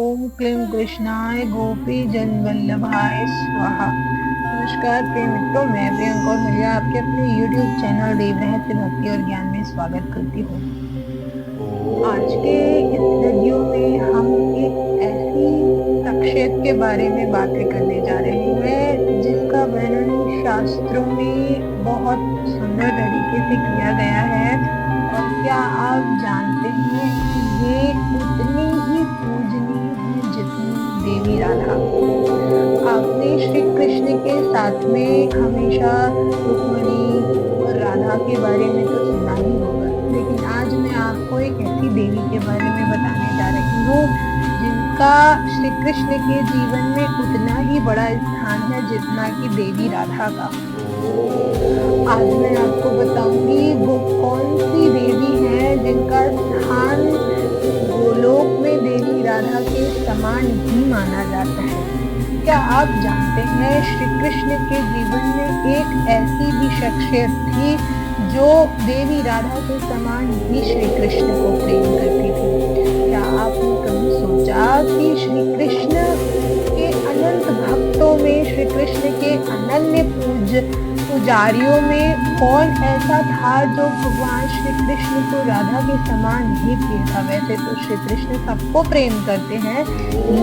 ओम क्लीं कृष्णाय गोपी जन वल्लभाय स्वाहा। नमस्कार प्रिय मित्रों, मैं प्रियंका और मिलिया आपके अपने YouTube चैनल देव रहस्य भक्ति और ज्ञान में स्वागत करती हूँ। आज के इस वीडियो में हम एक ऐसी प्रक्षेप के बारे में बातें करने जा रहे हैं जिसका वर्णन शास्त्रों में बहुत सुंदर तरीके से किया गया है। और क्या आप जानते हैं कि ये उतनी ही पूजनीय है जितनी देवी राधा। आपने श्री कृष्ण के साथ में हमेशा रुक्मिणी और राधा के बारे में तो सुना ही होगा, लेकिन आज मैं आपको एक ऐसी देवी के बारे में बताने जा रही हूँ जिनका श्री कृष्ण के जीवन में उतना ही बड़ा स्थान है जितना कि देवी राधा का। आज मैं आपको बताऊंगी वो कौन सी देवी है जिनका स्थान गोलोक में देवी राधा के समान ही माना जाता है। क्या आप जानते हैं श्री कृष्ण के जीवन में एक ऐसी भी शख्सियत थी जो देवी राधा के समान ही श्री कृष्ण को प्रेम करती थी। क्या आपने कभी सोचा कि श्री कृष्ण के अनंत भक्तों में, श्री कृष्ण के अनन्य पुजारियों में कौन ऐसा था जो भगवान श्री कृष्ण को राधा के समान ही प्रिय था। वैसे तो श्री कृष्ण सबको प्रेम करते हैं,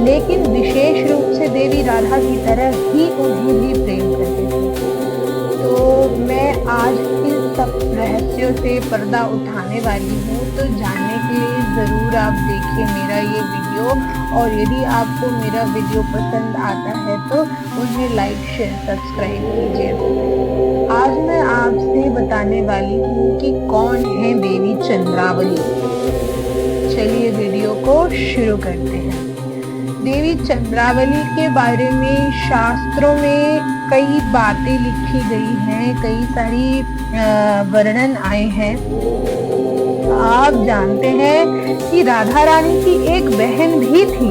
लेकिन विशेष रूप से देवी राधा की तरह ही उन्हें भी प्रेम करते थे। तो मैं आज इन सब रहस्यों से पर्दा उठाने वाली हूँ, तो जानने के लिए जरूर आप देखिए मेरा ये वीडियो। और यदि आपको मेरा वीडियो पसंद आता है तो उन्हें लाइक शेयर सब्सक्राइब कीजिए। आज मैं आपसे बताने वाली हूँ कि कौन है देवी चंद्रावली। चलिए वीडियो को शुरू करते हैं। देवी चंद्रावली के बारे में शास्त्रों में कई बातें लिखी गई हैं, कई सारी वर्णन आए हैं। आप जानते हैं कि राधा रानी की एक बहन भी थी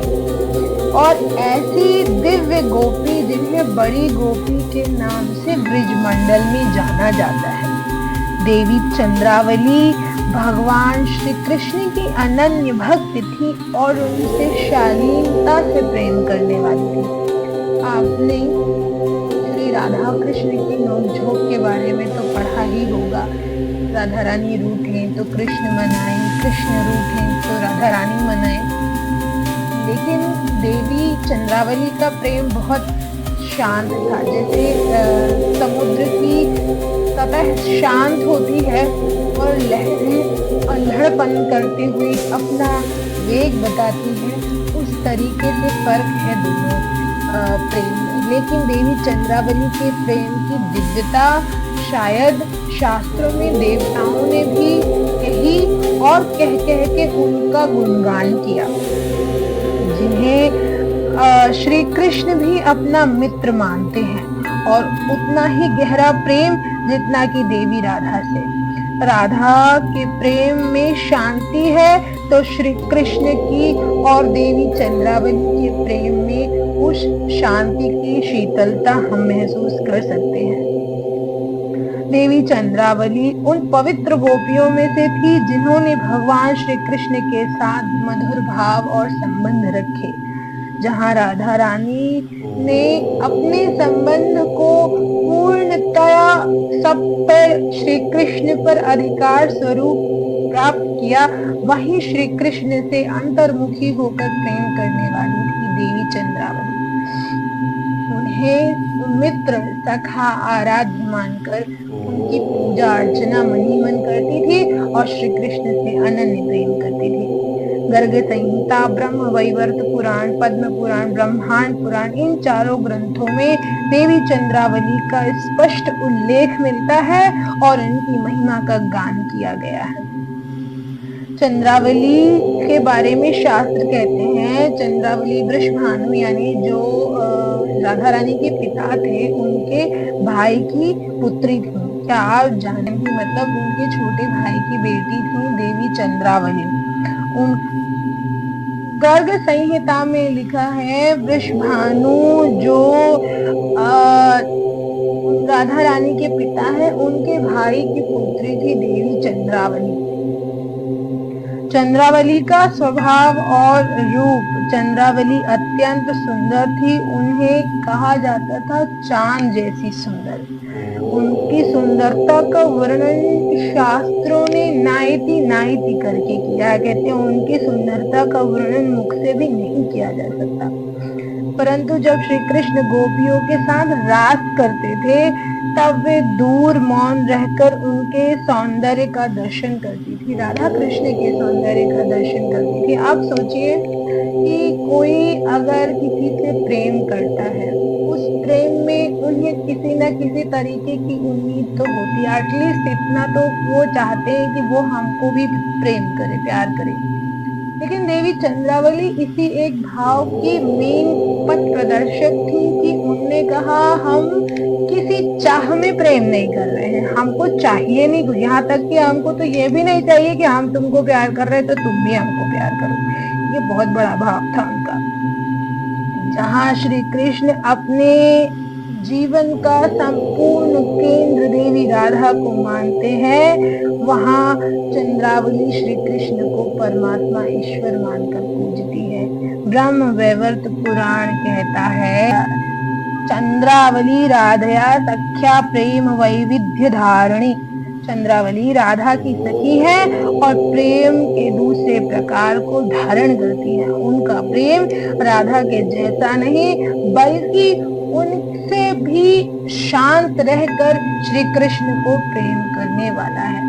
और ऐसी दिव्य गोपी जिन्हें बड़ी गोपी के नाम से ब्रिजमंडल में जाना जाता है। देवी चंद्रावली भगवान श्री कृष्ण की अनन्य भक्त थी और उनसे शालीनता से प्रेम करने वाली थी। आपने श्री राधा कृष्ण की नोकझोंक के बारे में तो पढ़ा ही होगा। राधा रानी रूठे तो कृष्ण मनाए, कृष्ण रूठे तो राधा रानी मनाए। लेकिन देवी चंद्रावली का प्रेम बहुत शांत था। जैसे समुद्र की सतह शांत होती है और लहरें अल्हड़पन करते हुए अपना वेग बताती है, उस तरीके से फर्क है दोनों प्रेम में। लेकिन देवी चंद्रावली के प्रेम की दिव्यता शायद शास्त्रों में देवताओं ने भी कही और कह के उनका गुणगान किया, जिन्हें श्री कृष्ण भी अपना मित्र मानते हैं और उतना ही गहरा प्रेम जितना कि देवी राधा से। राधा के प्रेम में शांति है तो श्री कृष्ण की और देवी चंद्रावली के प्रेम में उस शांति की शीतलता हम महसूस कर सकते हैं। देवी चंद्रावली उन पवित्र गोपियों में से थी जिन्होंने भगवान श्री कृष्ण के साथ मधुर भाव और संबंध रखे। जहाँ राधा रानी ने अपने संबंध को पूर्णतया सब पर श्री कृष्ण पर अधिकार स्वरूप प्राप्त किया, वहीं श्री कृष्ण से अंतर्मुखी होकर प्रेम करने वाली थी देवी चंद्रावली। उन्हें मित्र, सखा, आराध्य मानकर उनकी पूजा अर्चना मनी मन करती थी और श्री कृष्ण से अनन्य प्रेम करती थी। गर्ग संहिता, ब्रह्म वैवर्त पुराण, पद्म पुराण, ब्रह्मांड पुराण, इन चारों ग्रंथों में देवी चंद्रावली का स्पष्ट उल्लेख मिलता है और इनकी महिमा का गान किया गया है। चंद्रावली के बारे में शास्त्र कहते हैं चंद्रावली वृषभानु यानी जो राधा रानी के पिता थे उनके भाई की पुत्री थी। क्या आप जानेंगे, मतलब उनके छोटे भाई की बेटी थी देवी चंद्रावली। उन गर्ग संहिता में लिखा है वृषभानु जो राधा रानी के पिता है उनके भाई की पुत्री थी देवी चंद्रावली। चंद्रावली का स्वभाव और रूप। चंद्रावली अत्यंत सुंदर थी। उन्हें कहा जाता था चांद जैसी सुंदर। उनकी सुंदरता का वर्णन शास्त्रों ने नायति नायति करके किया। कहते हैं उनकी सुंदरता का वर्णन मुख से भी नहीं किया जा सकता। परंतु जब श्री कृष्ण गोपियों के साथ रास करते थे तब वे दूर मौन रहकर उनके सौंदर्य का दर्शन करती थी। राधा कृष्ण के सौंदर्य का दर्शन करती थी। आप सोचिए कि कोई अगर किसी से प्रेम करता है, उस प्रेम में उन्हें किसी न किसी तरीके की उम्मीद तो होती है। एटलीस्ट इतना तो वो चाहते हैं कि वो हमको भी प्रेम करे, प्यार करे। लेकिन देवी चंद्रावली इसी एक भाव की मेन पथ प्रदर्शक थी कि उन्होंने कहा हम किसी चाह में प्रेम नहीं कर रहे हैं, हमको चाहिए नहीं कुछ। यहाँ तक कि हमको तो ये भी नहीं चाहिए कि हम तुमको प्यार कर रहे तो तुम भी हमको प्यार करो। ये बहुत बड़ा भाव था उनका। जहाँ श्री कृष्ण अपने जीवन का संपूर्ण केंद्र देवी राधा को मानते हैं, वहाँ चंद्रावली श्री कृष्ण को परमात्मा ईश्वर मानकर पूजती है। ब्रह्म वैवर्त पुराण कहता है चंद्रावली राधया सख्या प्रेम वैविध्य धारणी। चंद्रावली राधा की सखी है और प्रेम के दूसरे प्रकार को धारण करती है। उनका प्रेम राधा के जैसा नहीं बल्कि उनसे भी शांत रहकर श्री कृष्ण को प्रेम करने वाला है।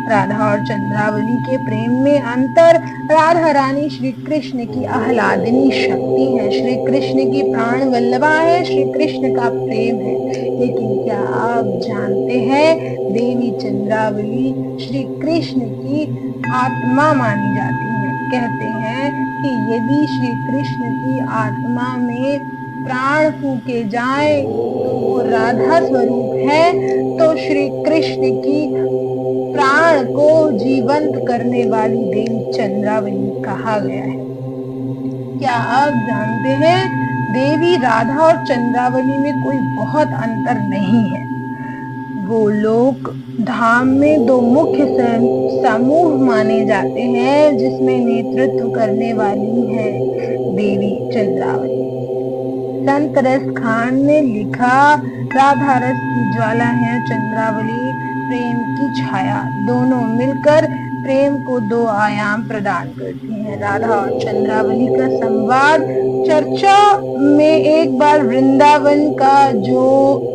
राधा और चंद्रावली के प्रेम में अंतर। राधा रानी श्री कृष्ण की आह्लादनी शक्ति है, श्री कृष्ण की प्राण वल्लभा है, श्री कृष्ण का प्रेम है। लेकिन क्या आप जानते हैं देवी चंद्रावली श्री कृष्ण की आत्मा मानी जाती है। कहते हैं कि यदि श्री कृष्ण की आत्मा में प्राण फूके जाए तो वो राधा स्वरूप है, तो श्री कृष्ण की प्राण को जीवंत करने वाली देवी चंद्रावली कहा गया है। क्या आप जानते हैं देवी राधा और चंद्रावली में कोई बहुत अंतर नहीं है। गोलोक धाम में दो मुख्य समूह माने जाते हैं जिसमें नेतृत्व करने वाली है देवी चंद्रावली। संत रस खान ने लिखा राधा रस की ज्वाला है चंद्रावली प्रेम की छाया। दोनों मिलकर प्रेम को दो आयाम प्रदान करती हैं। राधा और चंद्रावली का संवाद चर्चा में एक बार वृंदावन का जो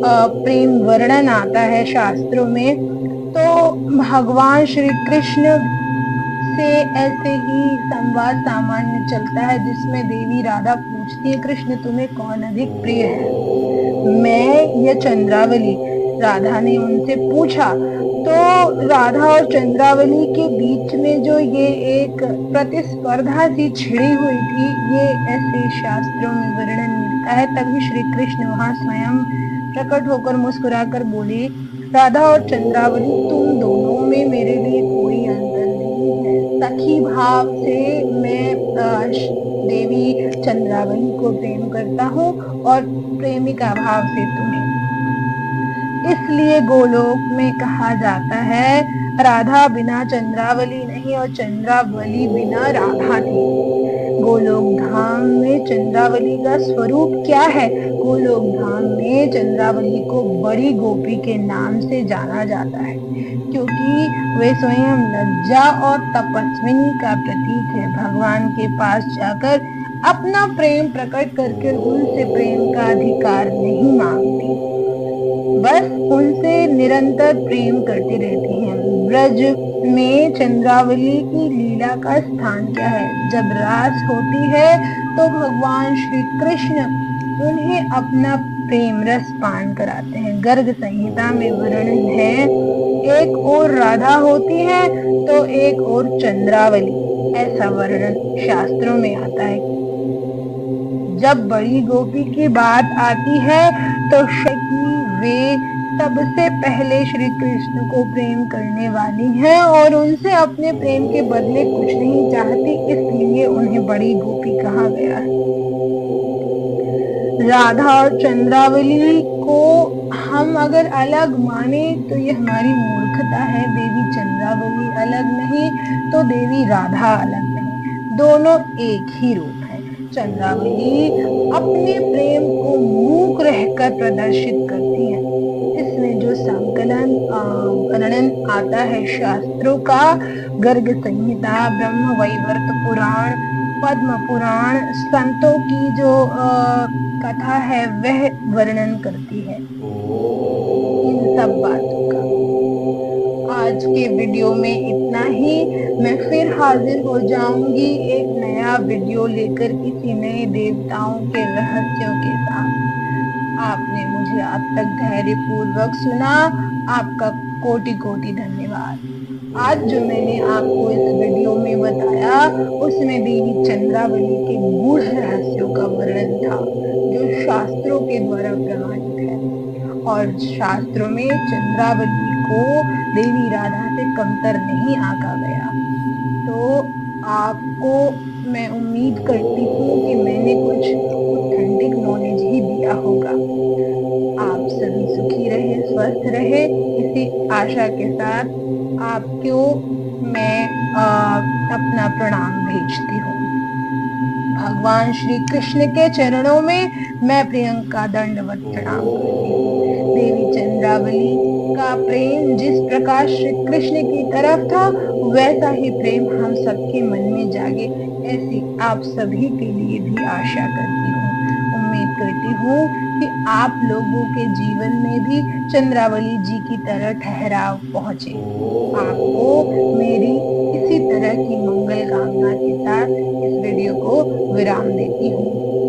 प्रेम वर्णन आता है शास्त्रों में, तो भगवान श्री कृष्ण से ऐसे ही संवाद सामान्य चलता है जिसमें देवी राधा पूछती है कृष्ण तुम्हें कौन अधिक प्रिय है, मैं या चंद्रावली। राधा ने उनसे पूछा। तो राधा और चंद्रावली के बीच में जो ये एक प्रतिस्पर्धा सी छिड़ी हुई थी, ये ऐसे शास्त्रों में वर्णन मिलता है। तभी श्री कृष्ण वहां स्वयं प्रकट होकर मुस्कुराकर बोले राधा और चंद्रावली तुम दोनों में मेरे लिए कोई अंतर नहीं है। सखी भाव से मैं देवी चंद्रावली को प्रेम करता हूँ और प्रेमिका भाव से तुम्हें। इसलिए गोलोक में कहा जाता है राधा बिना चंद्रावली नहीं और चंद्रावली बिना राधा नहीं। गोलोक धाम में चंद्रावली का स्वरूप क्या है? गोलोक धाम में चंद्रावली को बड़ी गोपी के नाम से जाना जाता है क्योंकि वे स्वयं लज्जा और तपस्विनी का प्रतीक है। भगवान के पास जाकर अपना प्रेम प्रकट करके उनसे प्रेम का अधिकार नहीं मांगती, बस उनसे निरंतर प्रेम करती रहती हैं। ब्रज में चंद्रावली की लीला का स्थान क्या है? जब रास होती है तो भगवान श्री कृष्ण उन्हें अपना प्रेम रस पान कराते हैं। गर्ग संहिता में वर्णन है एक और राधा होती है तो एक और चंद्रावली, ऐसा वर्णन शास्त्रों में आता है। जब बड़ी गोपी की बात आती है तो वे सबसे पहले श्री कृष्ण को प्रेम करने वाली हैं और उनसे अपने प्रेम के बदले कुछ नहीं चाहती, इसलिए उन्हें बड़ी गोपी कहा गया है। राधा और चंद्रावली को हम अगर अलग माने तो ये हमारी मूर्खता है। देवी चंद्रावली अलग नहीं तो देवी राधा अलग नहीं, दोनों एक ही रूप है। चंद्रावली अपने प्रेम को मूक रहकर प्रदर्शित करती है। इसमें जो संकलन वर्णन आता है शास्त्रों का, गर्ग संहिता, ब्रह्म वैवर्त पुराण, पद्म पुराण, संतों की जो कथा है वह वर्णन करती है इन सब बातों का। आज के वीडियो में इतना ही। मैं फिर हाजिर हो जाऊंगी एक नया वीडियो लेकर किसी नए देवताओं के रहस्यों के साथ। आपने मुझे अब तक धैर्यपूर्वक सुना, आपका कोटि कोटि धन्यवाद। आज जो मैंने आपको इस वीडियो में बताया उसमें देवी चंद्रावली के गूढ़ रहस्यों का वर्णन था जो शास्त्रों के द्वारा प्रमाणित है। और शास्त्रों में चंद्रावली को देवी राधा से कमतर नहीं आंका गया। तो आपको मैं उम्मीद करती हूँ कि मैंने कुछ ऑथेंटिक नॉलेज ही दिया होगा। आप सभी सुखी रहे, स्वस्थ रहे, इसी आशा के साथ आपको मैं अपना प्रणाम भेजती हूँ। भगवान श्री कृष्ण के चरणों में मैं प्रियंका दंडवत प्रणाम करती हूँ। देवी चंद्रावली का प्रेम जिस प्रकार श्री कृष्ण की तरफ था वैसा ही प्रेम हम सबके मन में जागे, ऐसी आप सभी के लिए भी आशा करती हूँ। उम्मीद करती हूँ कि आप लोगों के जीवन में भी चंद्रावली जी की तरह ठहराव पहुंचे। आपको मेरी इसी तरह की मंगल कामना के साथ इस वीडियो को विराम देती हूँ।